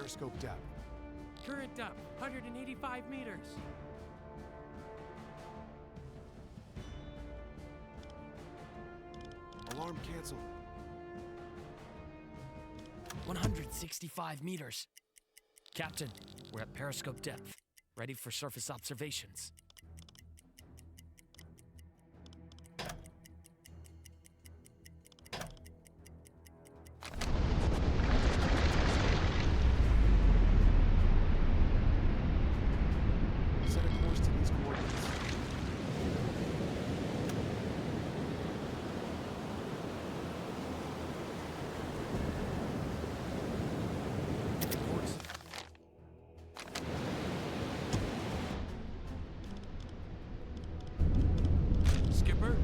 Periscope depth. Current depth, 185 meters. Alarm canceled. 165 meters. Captain, we're at periscope depth, ready for surface observations. Set a course to these coordinates. Course. Skipper?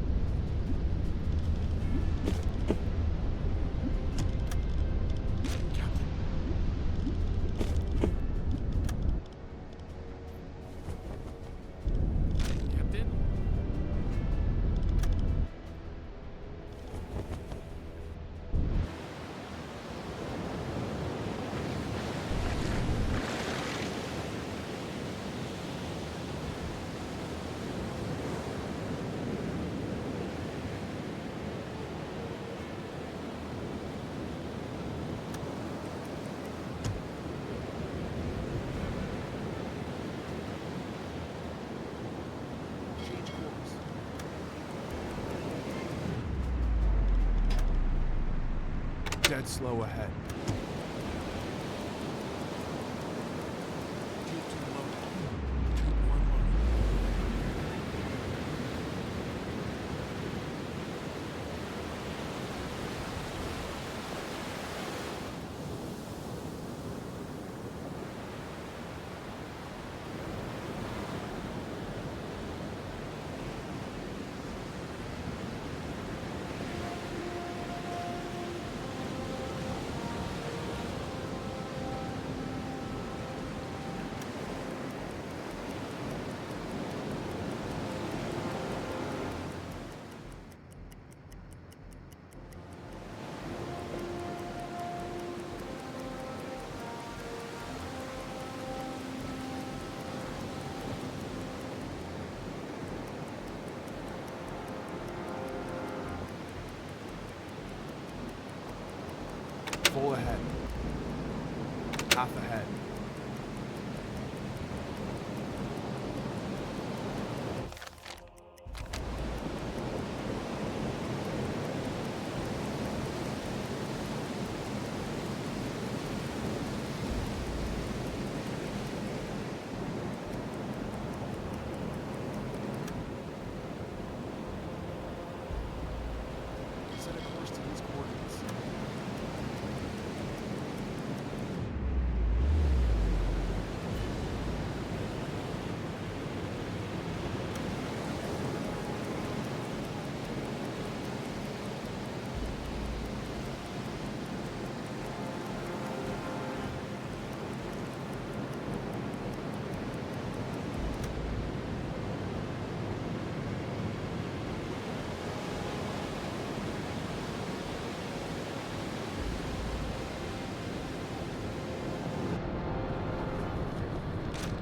Captain. Captain? Change course. Dead slow ahead. Tube 2 low. Tube 1 low. Full ahead. Half ahead. Set a course to these coordinates.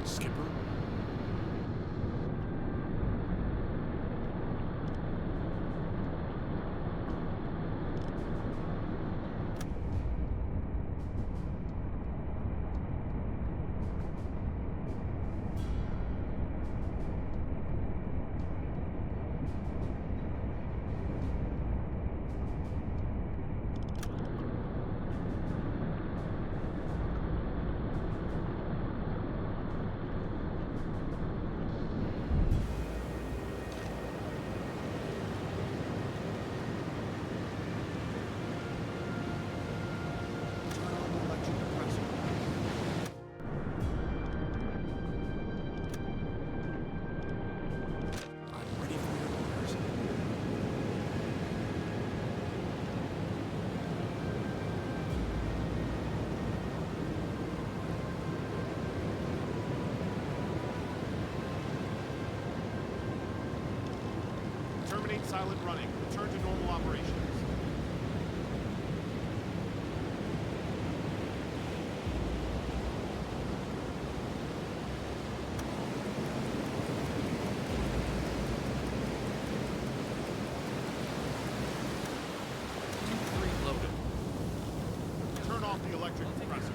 Skipper? Turn on the electric compressor. I'm ready for your orders. Terminate silent running. Return to normal operations. the electric compressor.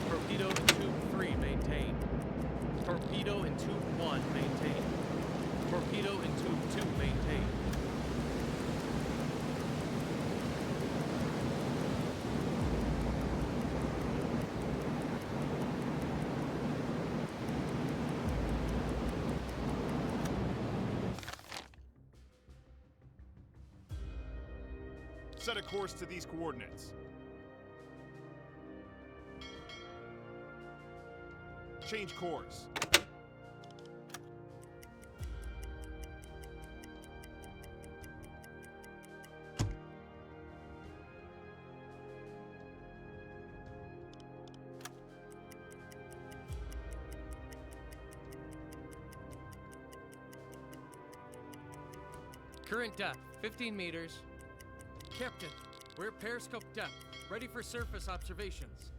Torpedo in tube 3 maintained. Torpedo in tube 1 maintained. Torpedo in tube 2 maintained. Set a course to these coordinates. Change course. Current depth, 15 meters. Captain, we're at periscope depth, ready for surface observations.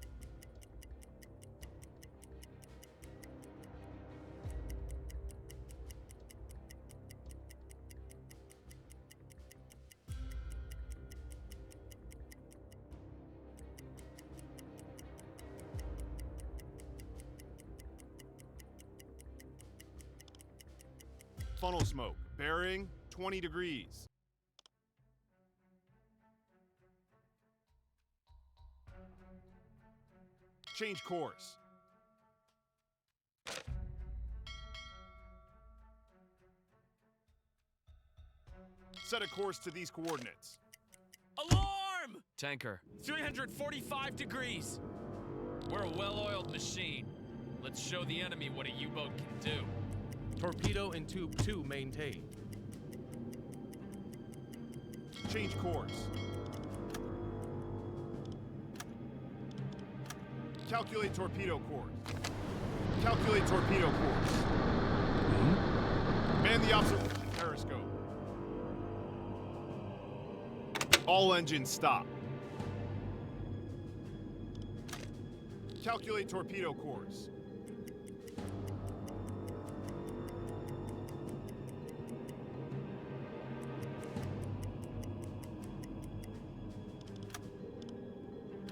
Funnel smoke. Bearing 20 degrees. Change course. Set a course to these coordinates. Alarm! Tanker, 345 degrees. We're a well-oiled machine. Let's show the enemy what a U-boat can do. Torpedo in tube 2 maintained. Change course. Calculate torpedo course. Calculate torpedo course. Man the observation periscope. All engines stop. Calculate torpedo course.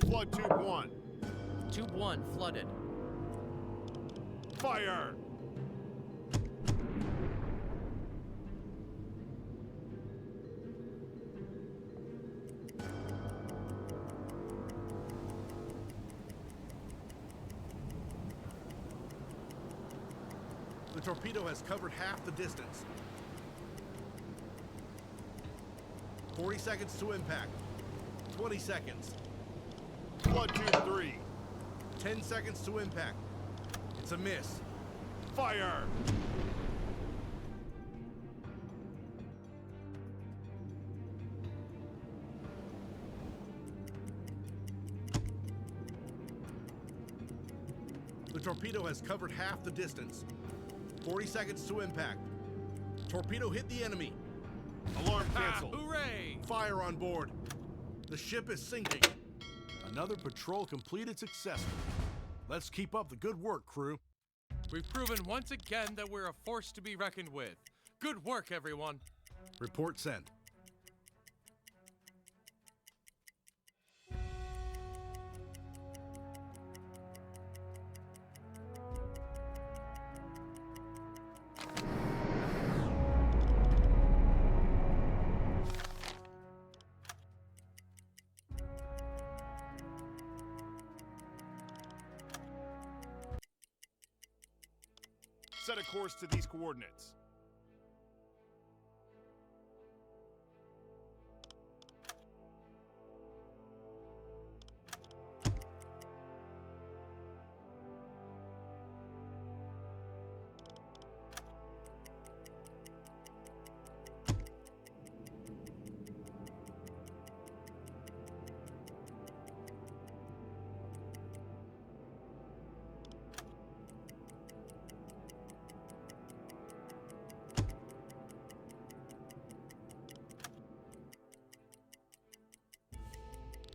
Flood tube 1. Tube 1 flooded. Fire! The torpedo has covered half the distance. 40 seconds to impact. 20 seconds. Flood tube 3. 10 seconds to impact. It's a miss. Fire! The torpedo has covered half the distance. 40 seconds to impact. Torpedo hit the enemy. Alarm canceled. Hooray! Fire on board. The ship is sinking. Another patrol completed successfully. Let's keep up the good work, crew. We've proven once again that we're a force to be reckoned with. Good work, everyone. Report sent. Set a course to these coordinates.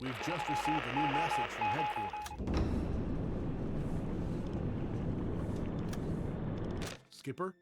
We've just received a new message from headquarters. Skipper?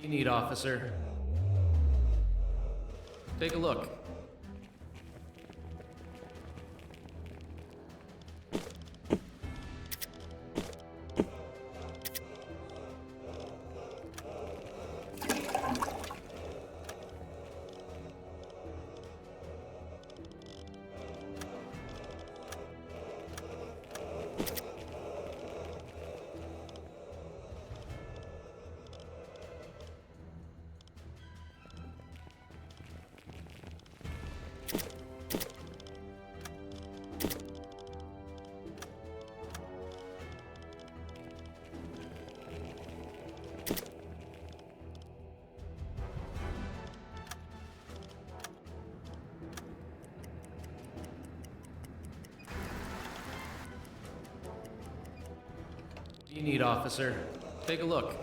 You need, officer. Take a look. You need, officer. Take a look.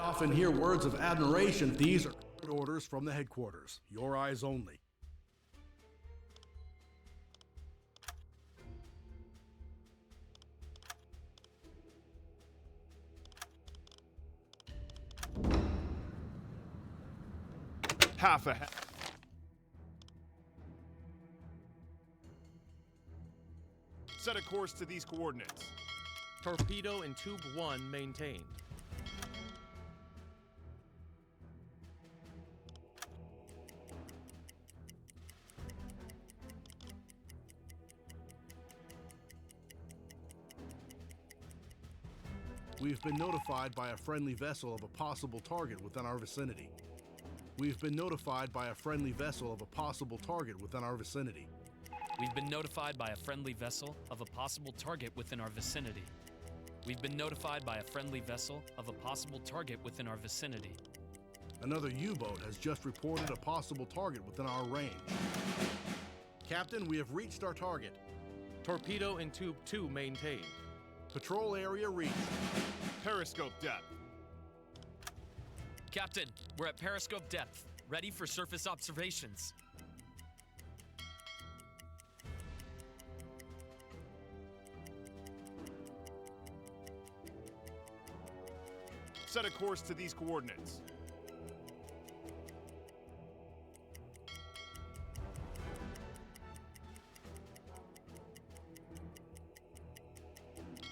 I often hear words of admiration. These are orders from the headquarters. Your eyes only. Half a half. Set a course to these coordinates. Torpedo in Tube 1 maintained. We've been notified by a friendly vessel of a possible target within our vicinity. We've been notified by a friendly vessel of a possible target within our vicinity. We've been notified by a friendly vessel of a possible target within our vicinity. We've been notified by a friendly vessel of a possible target within our vicinity. Another U-boat has just reported a possible target within our range. Captain, we have reached our target. Torpedo in Tube 2 maintained. Patrol area reached. Periscope depth. Captain, we're at periscope depth, ready for surface observations. Set a course to these coordinates.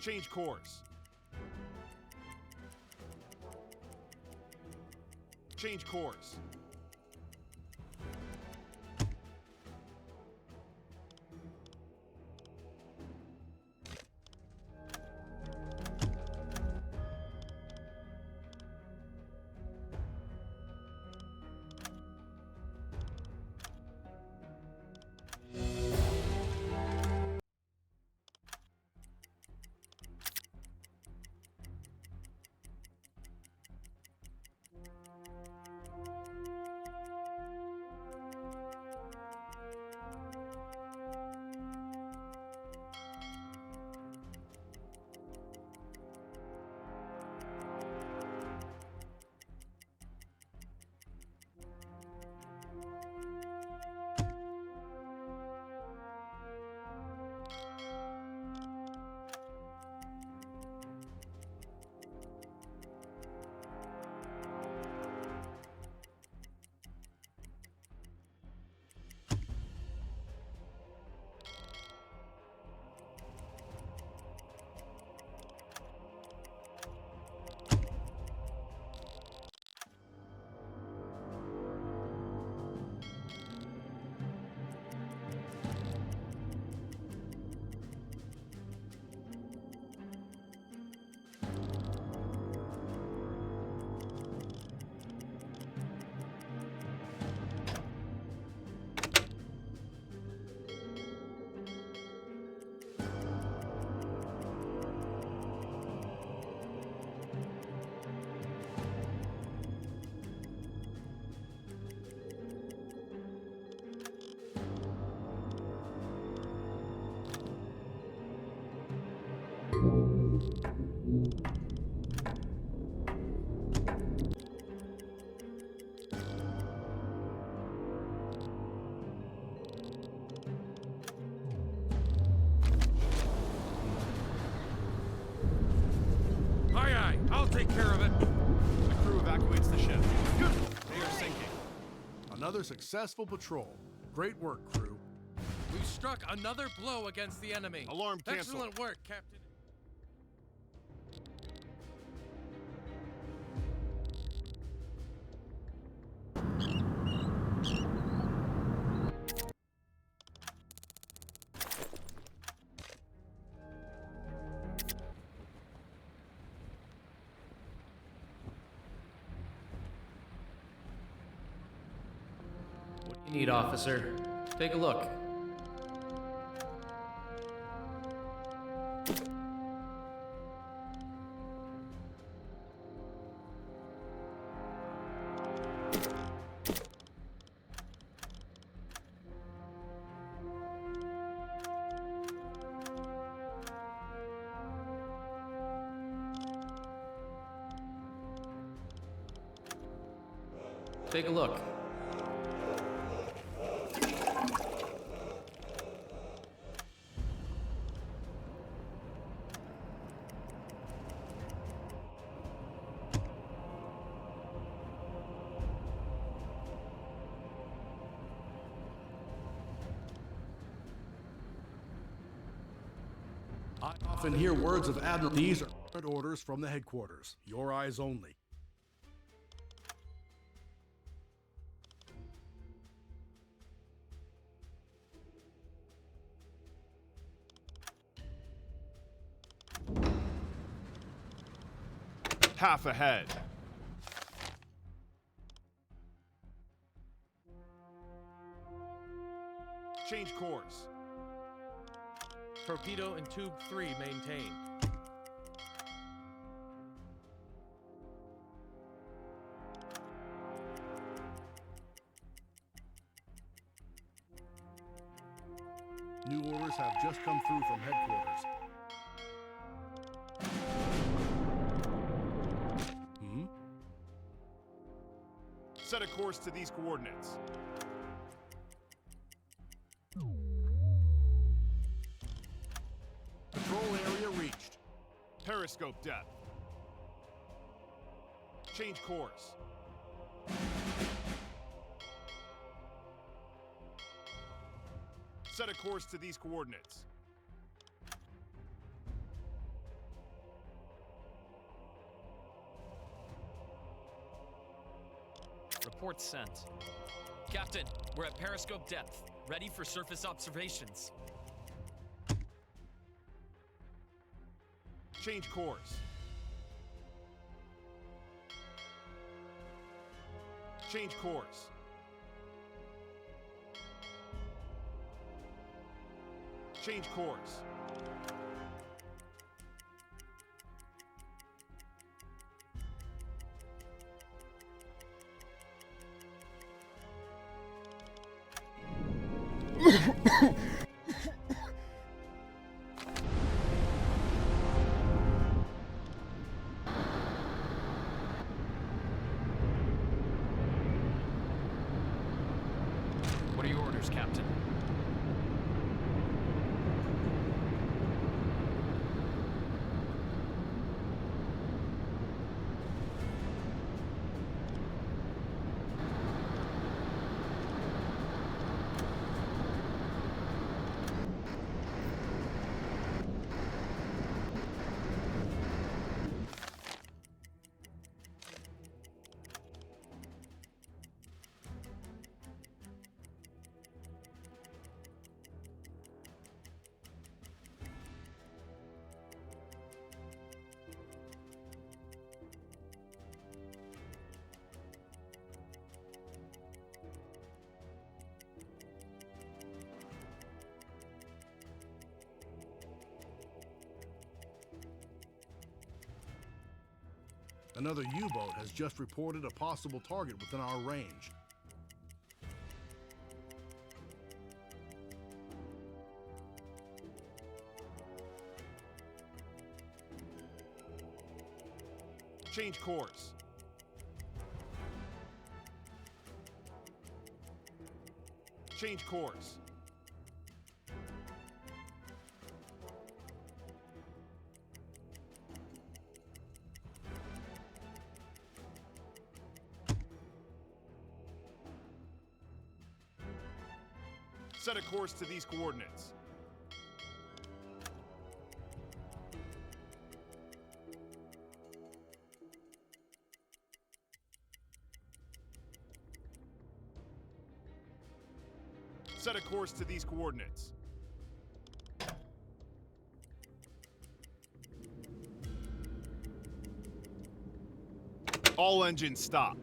Change course. Change course. Aye, aye. I'll take care of it. The crew evacuates the ship. Good. They are sinking. Another successful patrol. Great work, crew. We struck another blow against the enemy. Alarm canceled. Excellent work, Captain. What do you need, officer? Take a look. Take a look. I often hear words of Admiral. These are orders from the headquarters. Your eyes only. Half ahead. Change course. Torpedo in tube 3 maintained. New orders have just come through from headquarters. Set a course to these coordinates. Patrol area reached. Periscope depth. Change course. Set a course to these coordinates. Report sent. Captain, we're at periscope depth, ready for surface observations. Change course. Change course. Change course. What are your orders, Captain? Another U-boat has just reported a possible target within our range. Change course. Change course. Set a course to these coordinates. Set a course to these coordinates. All engines stop.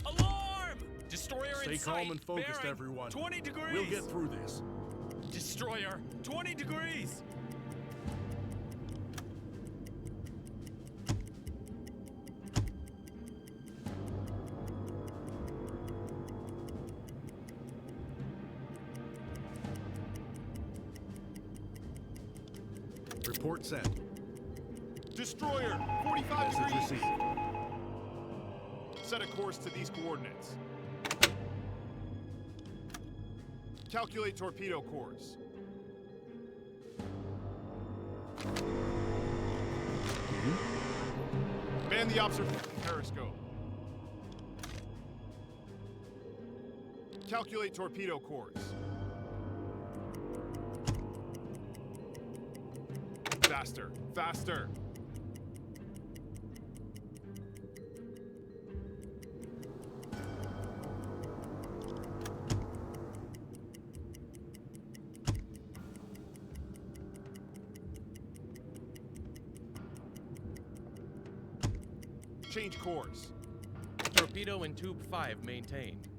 Alarm! Destroyer Stay in sight. calm and focused, Bearing everyone. 20 degrees. We'll get through this. Destroyer, 20 degrees. Report sent. Destroyer, 45 Message degrees. received. Set a course to these coordinates. Calculate torpedo course. Man the observation periscope. Calculate torpedo course. Faster, faster. Change course. Torpedo in tube 5 maintained.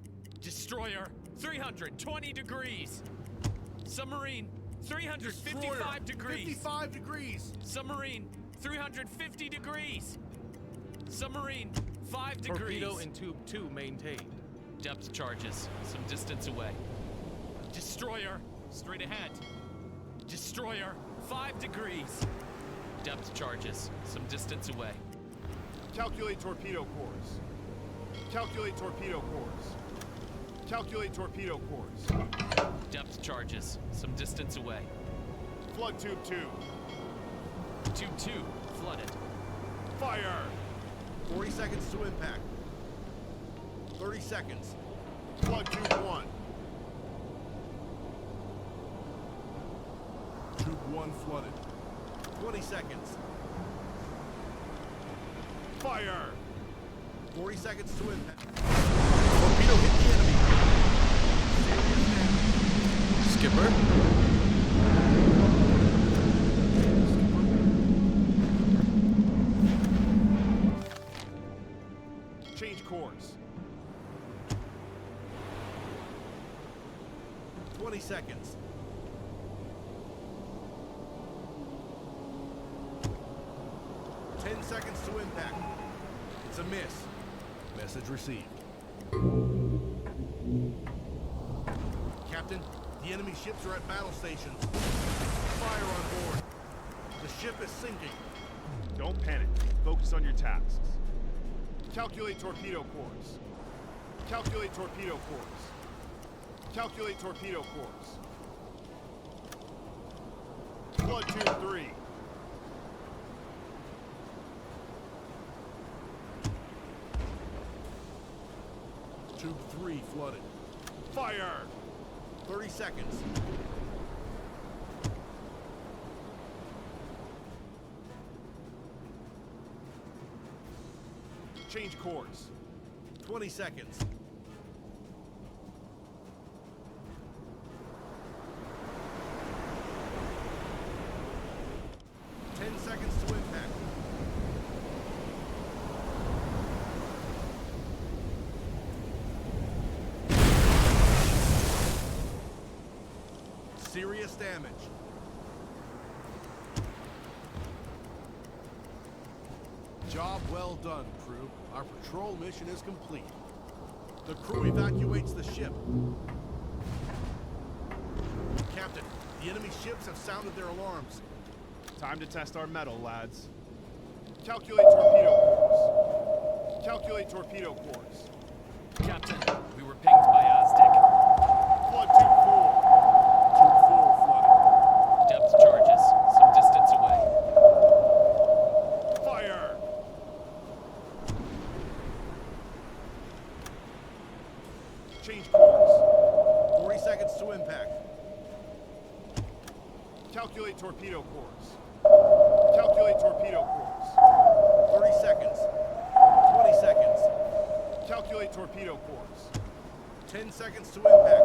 Destroyer, 320 degrees. Submarine, 355 degrees. 55 degrees. Submarine, 350 degrees. Submarine, 5 degrees. Torpedo in tube 2 maintained. Depth charges, some distance away. Destroyer, straight ahead. Destroyer, 5 degrees. Depth charges, some distance away. Calculate torpedo course. Calculate torpedo course. Calculate torpedo course. Depth charges, some distance away. Flood tube 2. Tube 2, flooded. Fire! 40 seconds to impact. 30 seconds. Flood tube 1. Tube 1 flooded. 20 seconds. Fire! 40 seconds to impact. Torpedo hit the enemy. Serious damage. Skipper? Change course. 20 seconds. 10 seconds to impact. It's a miss. Message received. Captain, the enemy ships are at battle stations. Fire on board. The ship is sinking. Don't panic. Focus on your tasks. Calculate torpedo course. Calculate torpedo course. Calculate torpedo course. Flood tube 3. Tube 3 flooded. Fire! 30 seconds. Change course. 20 seconds. 10 seconds to impact. Serious damage. Job well done, crew. Our patrol mission is complete. The crew evacuates the ship. Captain, the enemy ships have sounded their alarms. Time to test our metal, lads. Calculate torpedo course. Calculate torpedo course. Captain, we were pinged by Aztec. Flood tube 4. Tube 4 flooded. Depth charges, some distance away. Fire! Change course. 40 seconds to impact. Calculate torpedo course. Calculate torpedo course. 30 seconds. 20 seconds. Calculate torpedo course. 10 seconds to impact.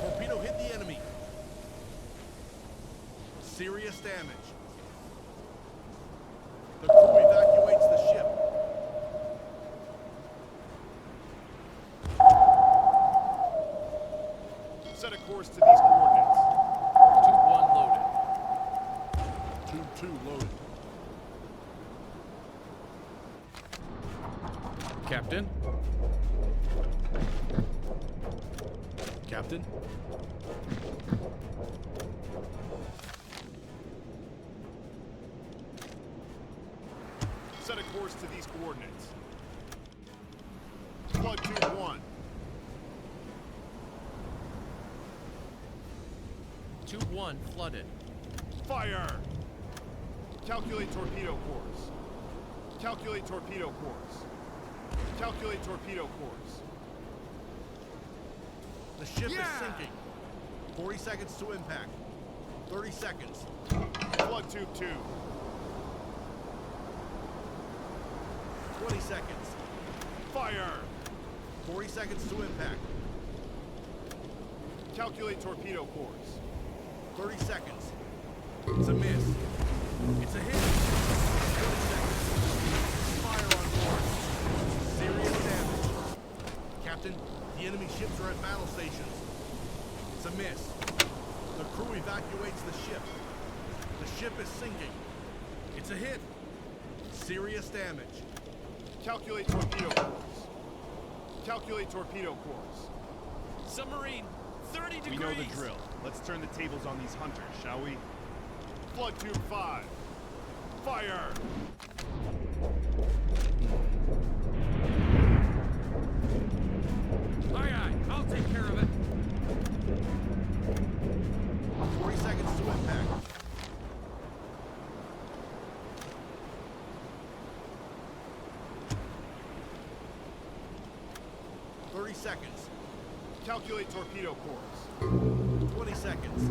Torpedo hit the enemy. Serious damage. The crew evacuates the ship. Set a course to these coordinates. Tube 1 loaded. Tube 2 loaded. Captain? Captain? Set a course to these coordinates. Flood tube 1. Tube 1 flooded. Fire! Calculate torpedo course. Calculate torpedo course. Calculate torpedo course. The ship is sinking. 40 seconds to impact. 30 seconds. Flood tube 2. 20 seconds. Fire! 40 seconds to impact. Calculate torpedo course. 30 seconds. It's a miss. It's a hit. 20 seconds. Fire on board. Serious damage. Captain, the enemy ships are at battle stations. It's a miss. The crew evacuates the ship. The ship is sinking. It's a hit. Serious damage. Calculate torpedo course. Calculate torpedo course. Submarine, 30 degrees. We know the drill. Let's turn the tables on these hunters, shall we? Flood tube 5. Fire! Aye, aye. I'll take care of it. 40 seconds to impact. Seconds. Calculate torpedo course. 20 seconds.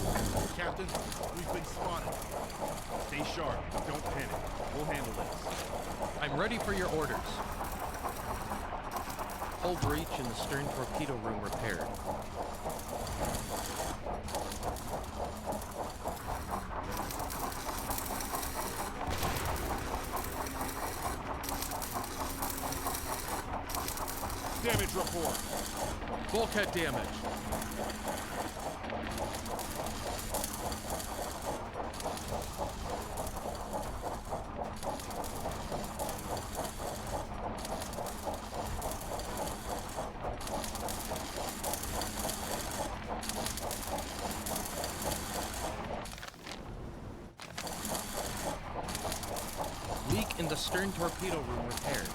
Captain, we've been spotted. Stay sharp. Don't panic. We'll handle this. I'm ready for your orders. Hull breach in the stern torpedo room repaired. Damage report. Bulkhead damage. Leak in the stern torpedo room repaired.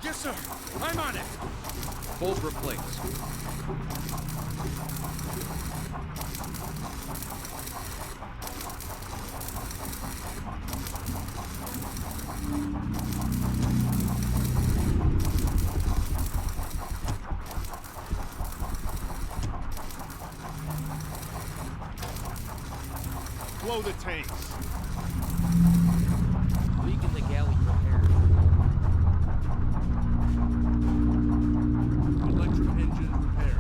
Yes, sir. I'm on it. Bolt replaced. Blow the tanks. Leak in the galley repaired. Electric engine repaired.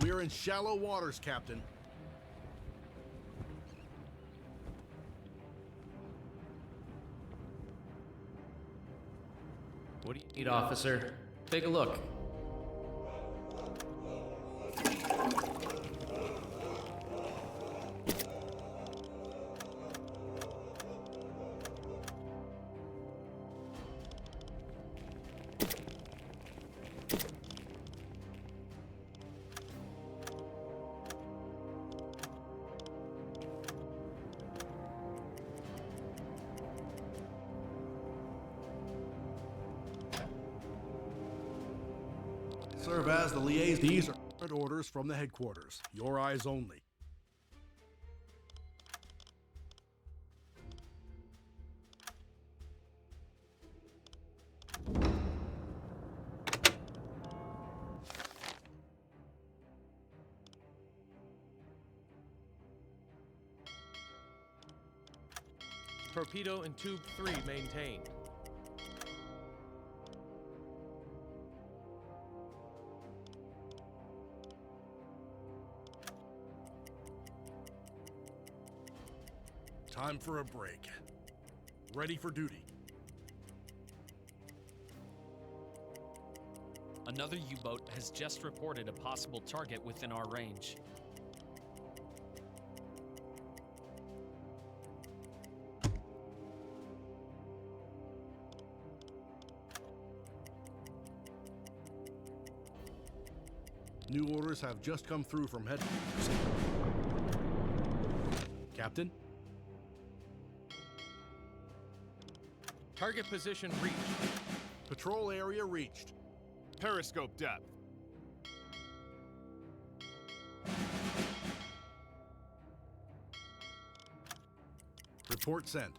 We are in shallow waters, Captain. What do you need, officer? Take a look. Serve as the liaison. These are orders from the headquarters. Your eyes only. Torpedo in tube 3 maintained. Time for a break. Ready for duty. Another U-boat has just reported a possible target within our range. New orders have just come through from headquarters. Captain? Target position reached. Patrol area reached. Periscope depth. Report sent.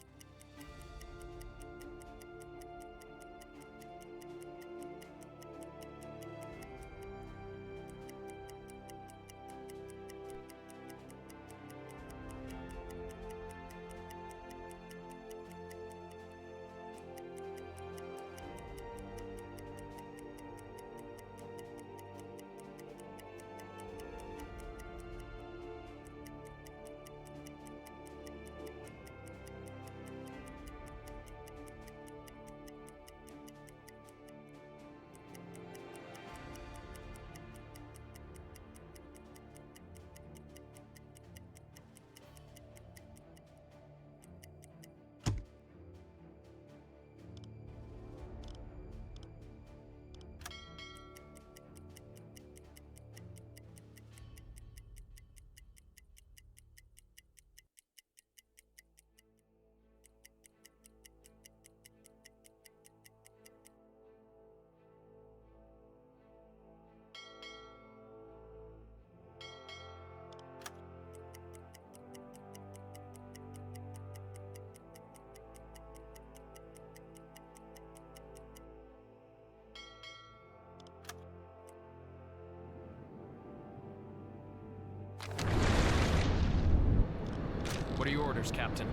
orders, Captain.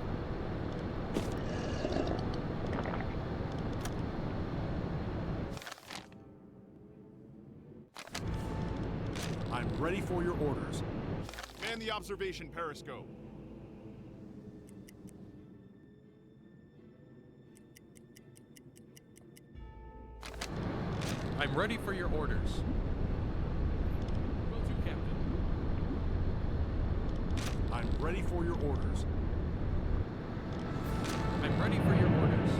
I'm ready for your orders. Man the observation periscope. I'm ready for your orders. Will do, Captain. I'm ready for your orders. I'm ready for your orders.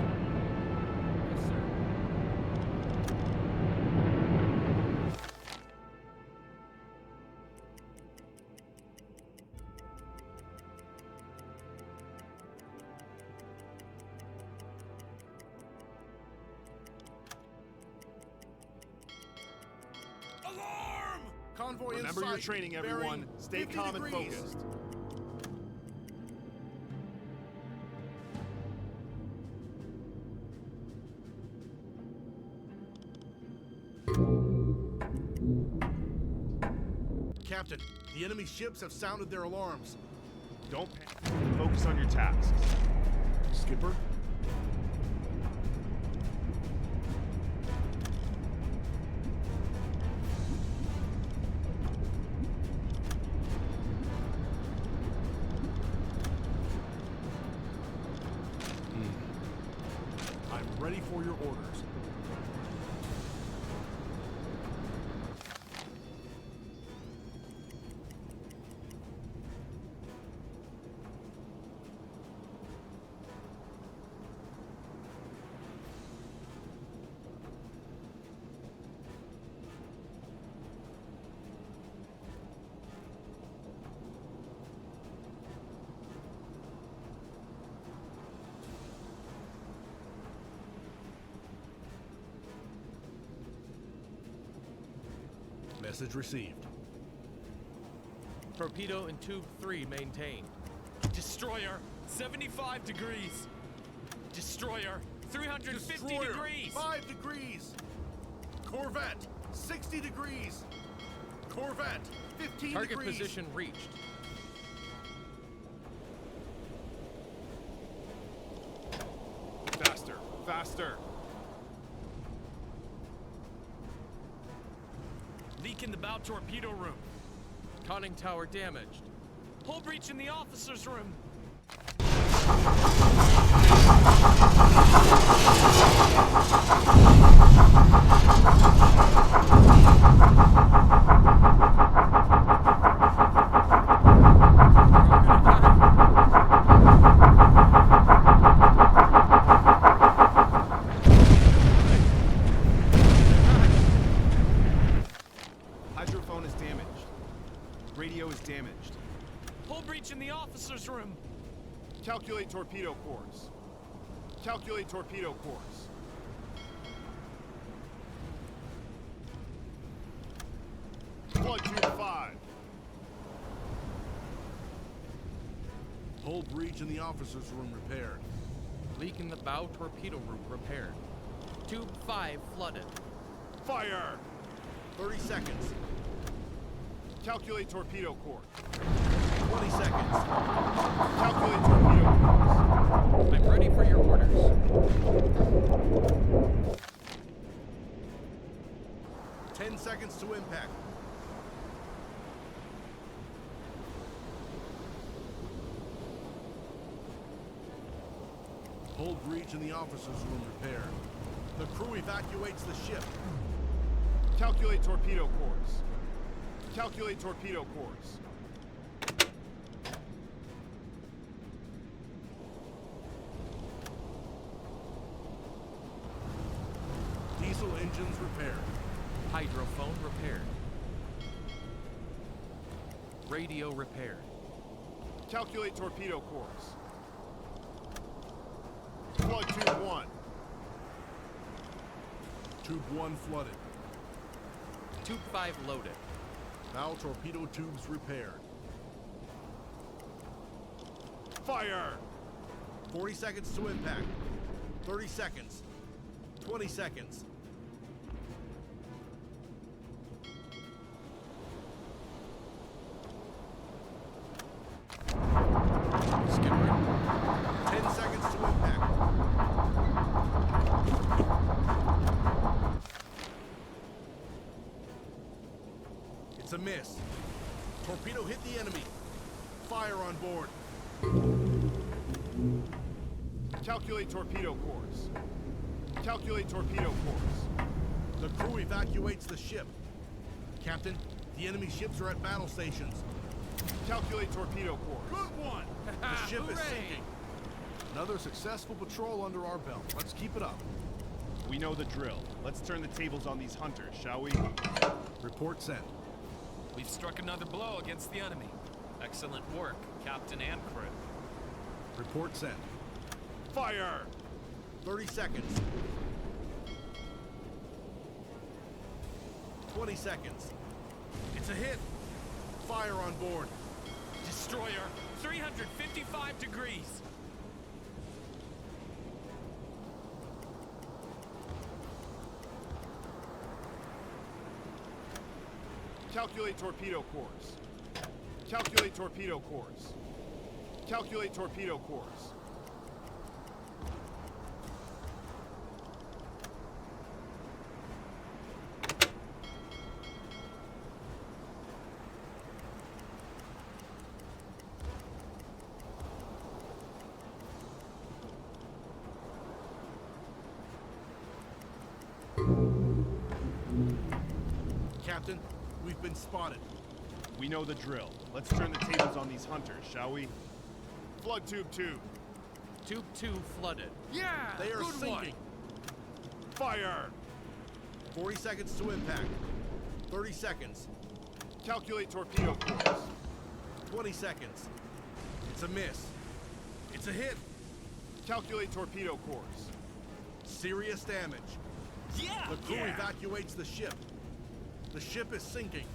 Yes, sir. Alarm! Convoy in Remember your sight. training, Bearing everyone. Stay 50 calm and degrees. focused. Captain, the enemy ships have sounded their alarms. Don't panic. Focus on your tasks. Skipper? I'm ready for your orders. Message received. Torpedo in tube 3 maintained. Destroyer, 75 degrees. Destroyer, 350 Destroyer, degrees. 5 degrees. Corvette, 60 degrees. Corvette, 15 Target degrees. position reached. Faster, faster. Leak in the bow torpedo room. Conning tower damaged. Hull breach in the officer's room. Hydrophone is damaged. Radio is damaged. Hull breach in the officer's room. Calculate torpedo course. Calculate torpedo course. Flood tube 5. Hull breach in the officer's room repaired. Leak in the bow torpedo room repaired. Tube 5 flooded. Fire! 30 seconds. Calculate torpedo course. 20 seconds. Calculate torpedo course. I'm ready for your orders. 10 seconds to impact. Hull breach in the officer's room repaired. The crew evacuates the ship. Calculate torpedo course. Calculate torpedo course. Diesel engines repaired. Hydrophone repaired. Radio repaired. Calculate torpedo course. Flood tube 1. Tube 1 flooded. Tube 5 loaded. Bow torpedo tubes repaired. Fire! 40 seconds to impact. 30 seconds. 20 seconds. Skipper, It's a miss. Torpedo hit the enemy. Fire on board. Calculate torpedo course. Calculate torpedo course. The crew evacuates the ship. Captain, the enemy ships are at battle stations. Calculate torpedo course. Good one! The ship is Hooray! sinking. Another successful patrol under our belt. Let's keep it up. We know the drill. Let's turn the tables on these hunters, shall we? Report sent. We've struck another blow against the enemy. Excellent work, Captain and crew. Report sent. Fire! 30 seconds. 20 seconds. It's a hit. Fire on board. Destroyer, 355 degrees. Calculate torpedo course. Calculate torpedo course. Calculate torpedo course. Captain, we've been spotted. We know the drill. Let's turn the tables on these hunters, shall we? Flood tube 2. Tube 2 flooded. Yeah, They are good sinking. one. Fire! 40 seconds to impact. 30 seconds. Calculate torpedo course. 20 seconds. It's a miss. It's a hit. Calculate torpedo course. Serious damage. Yeah, The crew yeah. evacuates the ship. The ship is sinking.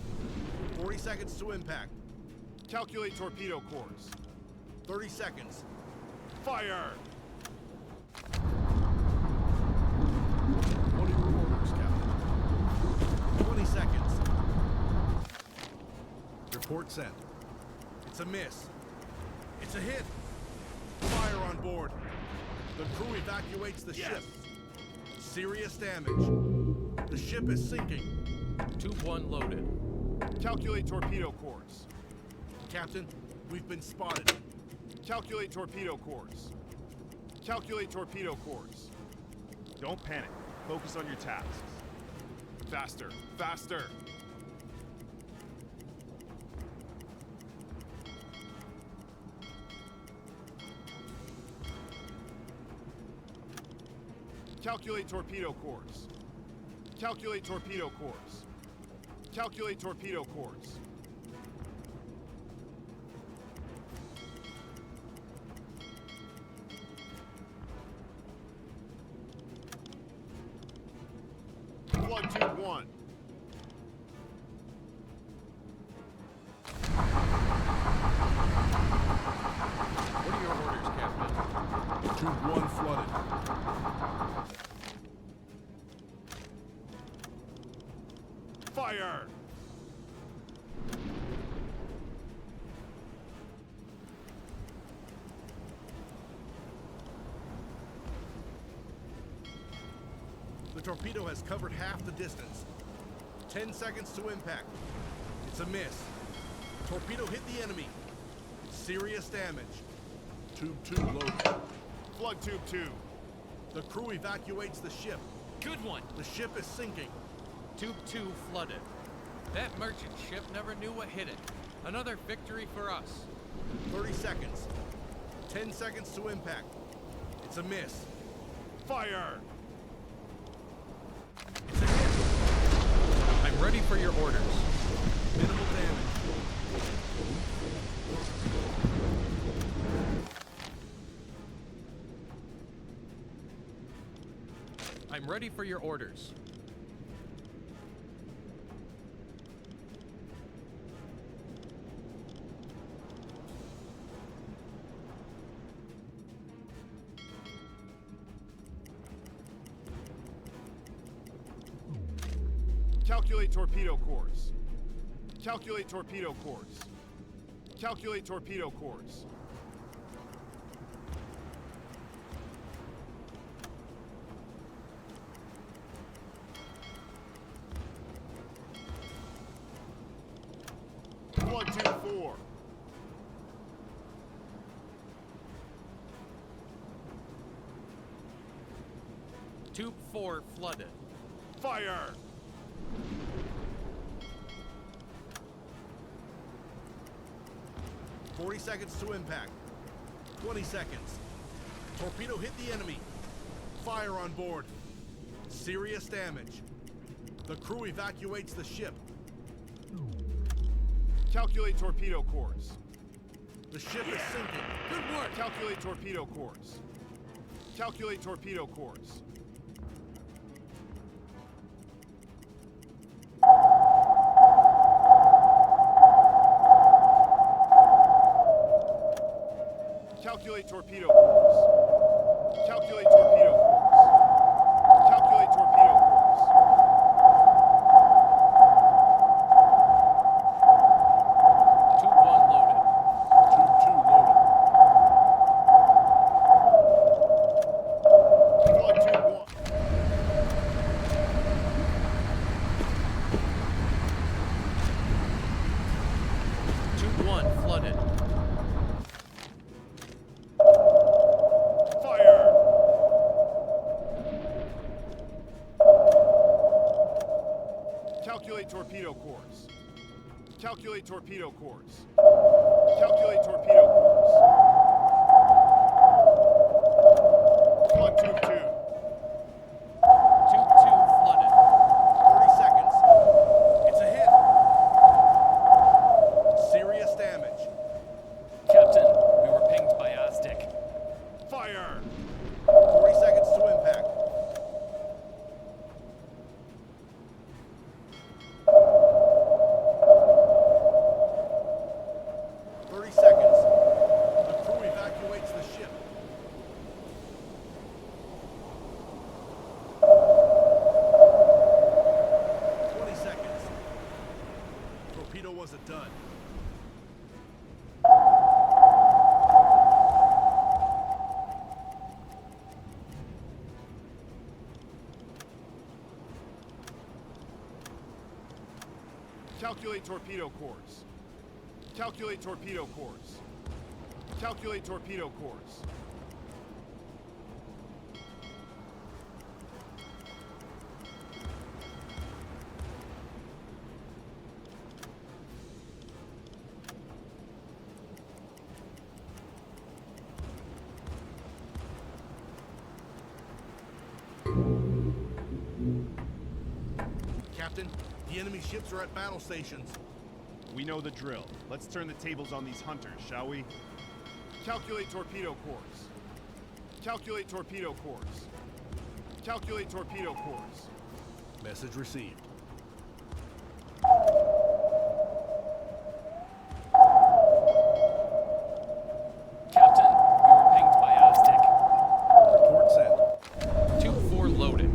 40 seconds to impact. Calculate torpedo course. 30 seconds. Fire! What are your orders, Captain? 20 seconds. Report sent. It's a miss. It's a hit. Fire on board. The crew evacuates the Yes. ship. Serious damage. The ship is sinking. Tube 1 loaded. Calculate torpedo course. Captain, we've been spotted. Calculate torpedo course. Calculate torpedo course. Don't panic. Focus on your tasks. Faster, faster. Calculate torpedo course. Calculate torpedo course. Calculate torpedo course. Flood tube 1. What are your orders, Captain? Tube 1 flooded. Fire! The torpedo has covered half the distance. 10 seconds to impact. It's a miss. Torpedo hit the enemy. Serious damage. Tube 2 loaded. Flood tube 2. The crew evacuates the ship. Good one. The ship is sinking. Tube 2 flooded. That merchant ship never knew what hit it. Another victory for us. 30 seconds. 10 seconds to impact. It's a miss. Fire! It's a hit. I'm ready for your orders. Minimal damage. I'm ready for your orders. Calculate torpedo course. Calculate torpedo course. Calculate torpedo course. 124. Tube 4 flooded. Fire! "40 seconds to impact. 20 seconds. Torpedo hit the enemy. Fire on board. Serious damage. The crew evacuates the ship. Calculate torpedo course. The ship is sinking. Good work! Calculate torpedo course. Calculate torpedo course. Calculate torpedo course. Calculate torpedo course. Calculate torpedo course. Tube 1 loaded. Tube 2 loaded. Flood tube 1. Tube 1 flooded. Fire! Calculate torpedo course. Calculate torpedo course. Calculate torpedo course. Flood tube 2. Tube 2 flooded. 30 seconds. It's a hit. Serious damage. Captain, we were pinged by Aztec. Fire! 40 seconds to impact. The crew evacuates the ship. Torpedo was a dud. Calculate torpedo course. Calculate torpedo course. Calculate torpedo course. Captain, the enemy ships are at battle stations. We know the drill. Let's turn the tables on these hunters, shall we? Calculate torpedo course. Calculate torpedo course. Calculate torpedo course. Message received. Captain, we were pinged by Aztec. Report sent. Tube 4 loaded.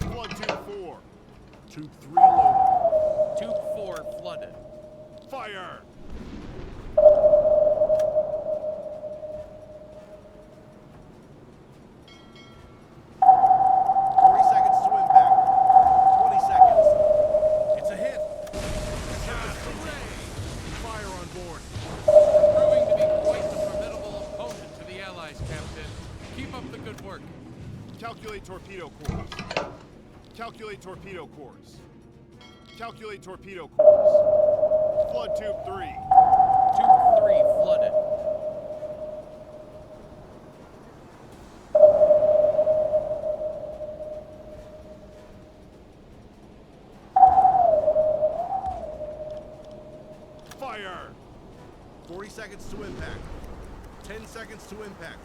Flood tube 4. Tube 3 loaded. Tube 4 flooded. Fire! Proving to be quite the formidable opponent to the Allies, Captain. Keep up the good work. Calculate torpedo course. Calculate torpedo course. Calculate torpedo course. Flood tube 3. Tube 3 flooded. Fire! 40 seconds to impact. 10 seconds to impact.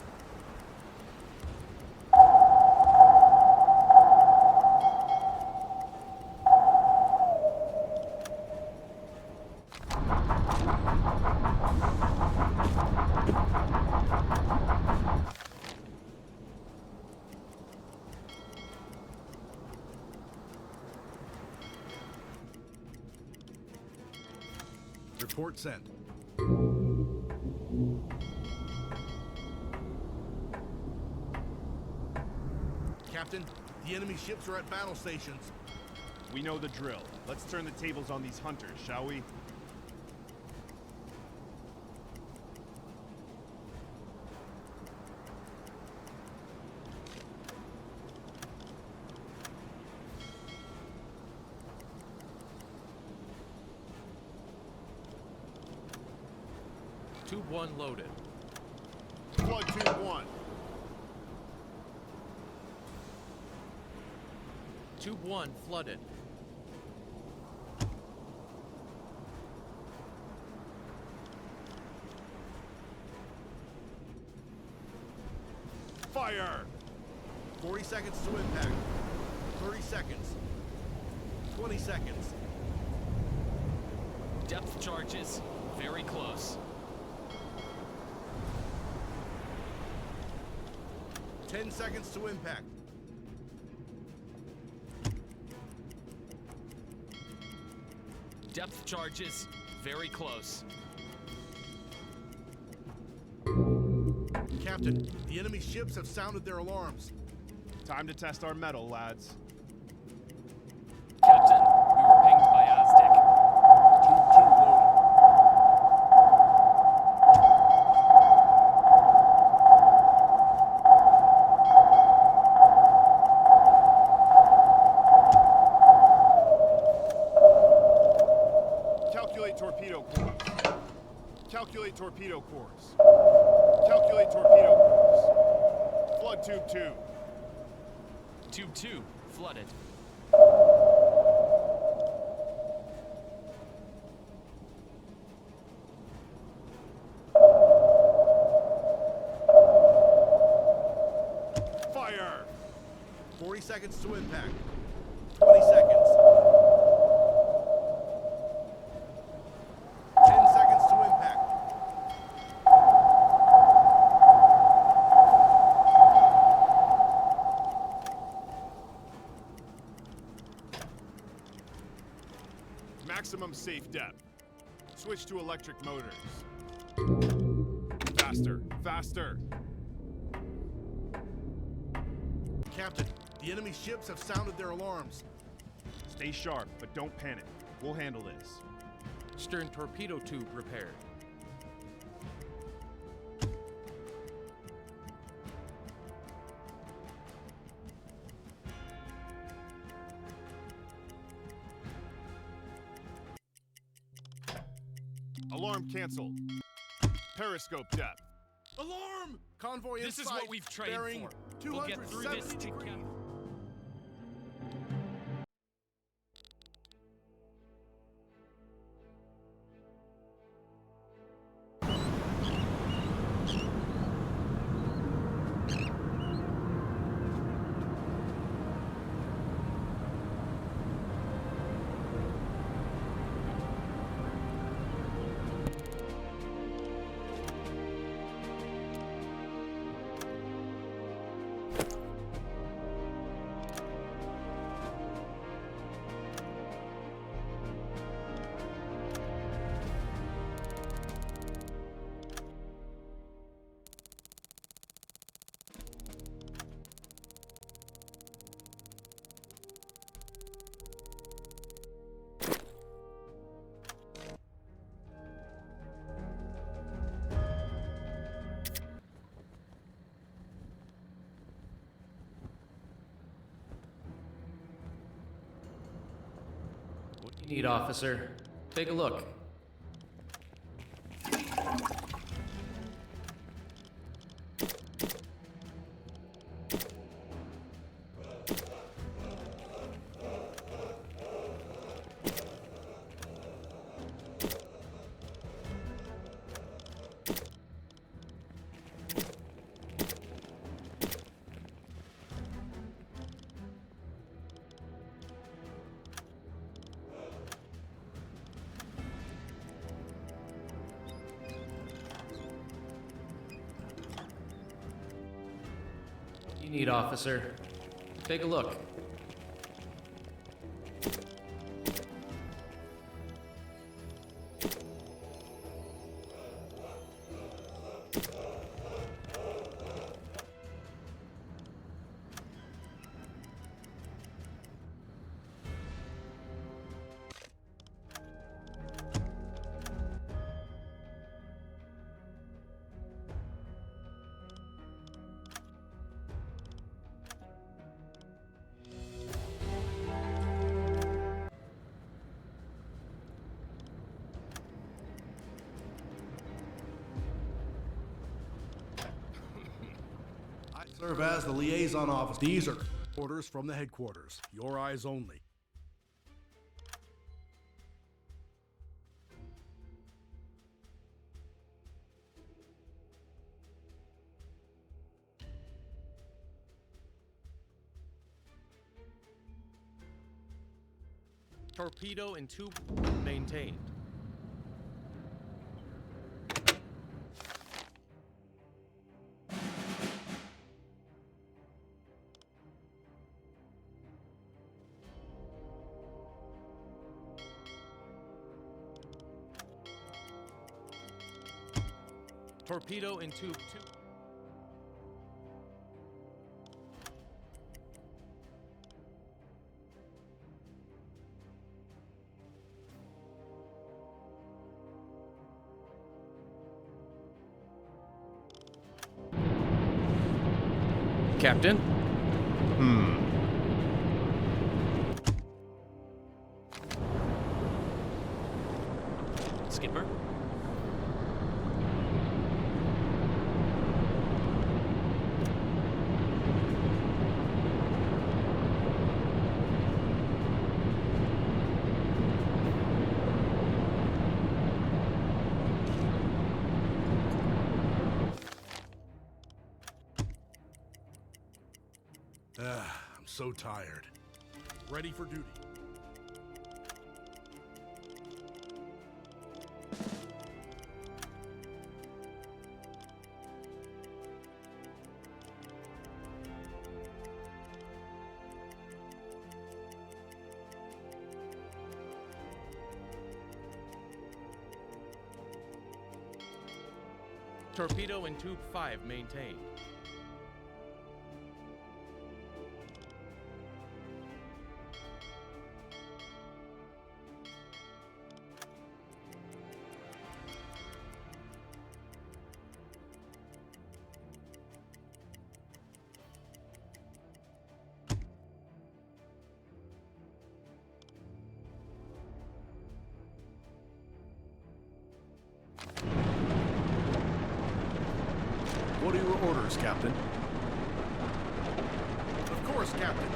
Report sent. Captain, the enemy ships are at battle stations. We know the drill. Let's turn the tables on these hunters, shall we? Tube 1 loaded. Flood tube 1. Tube 1 flooded. Fire! 40 seconds to impact. 30 seconds. 20 seconds. Depth charges. Very close. 10 seconds to impact. Depth charges. Very close. Captain, the enemy ships have sounded their alarms. Time to test our metal, lads. Captain, we were pinged by Aztec. Tube 2 loaded. Calculate torpedo course. Calculate torpedo course. Calculate torpedo course. Flood tube 2. Tube 2 flooded. Fire! 40 seconds to impact. 20 seconds. 10 seconds to impact. Maximum safe depth. Switch to electric motors. Faster, faster. Captain, the enemy ships have sounded their alarms. Stay sharp, but don't panic. We'll handle this. Stern torpedo tube repaired. Alarm canceled. Periscope depth. Alarm! Convoy in This is sight, what we've trained bearing for. We'll get through this 270 together. degrees. What do you need, officer? Take a look. What do you need, officer? Take a look. Serve as the liaison officer. These are orders from the headquarters. Your eyes only. Torpedo and tube maintained. Torpedo and tube 2. Captain? Skipper? I'm so tired. Ready for duty. Torpedo and tube 5 maintained. What are your orders, Captain? Of course, Captain.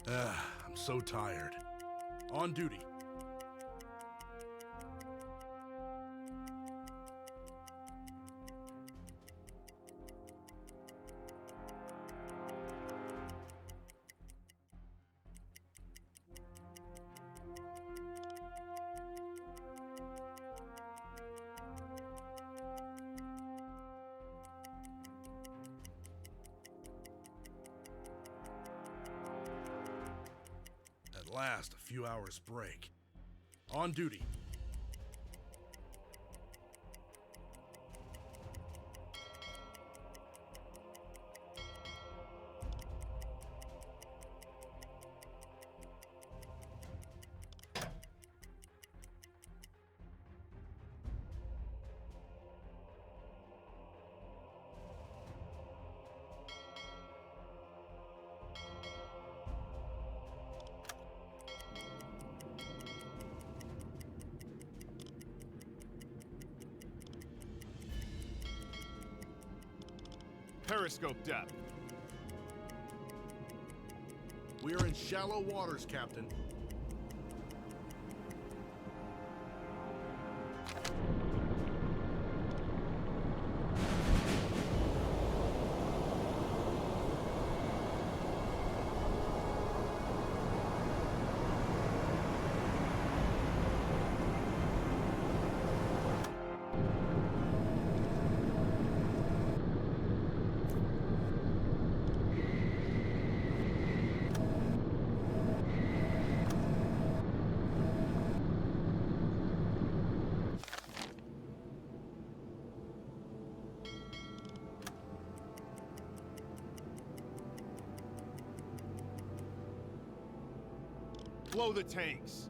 I'm so tired. On duty. At last, a few hours break. On duty. Periscope depth. We are in shallow waters, Captain. Blow the tanks.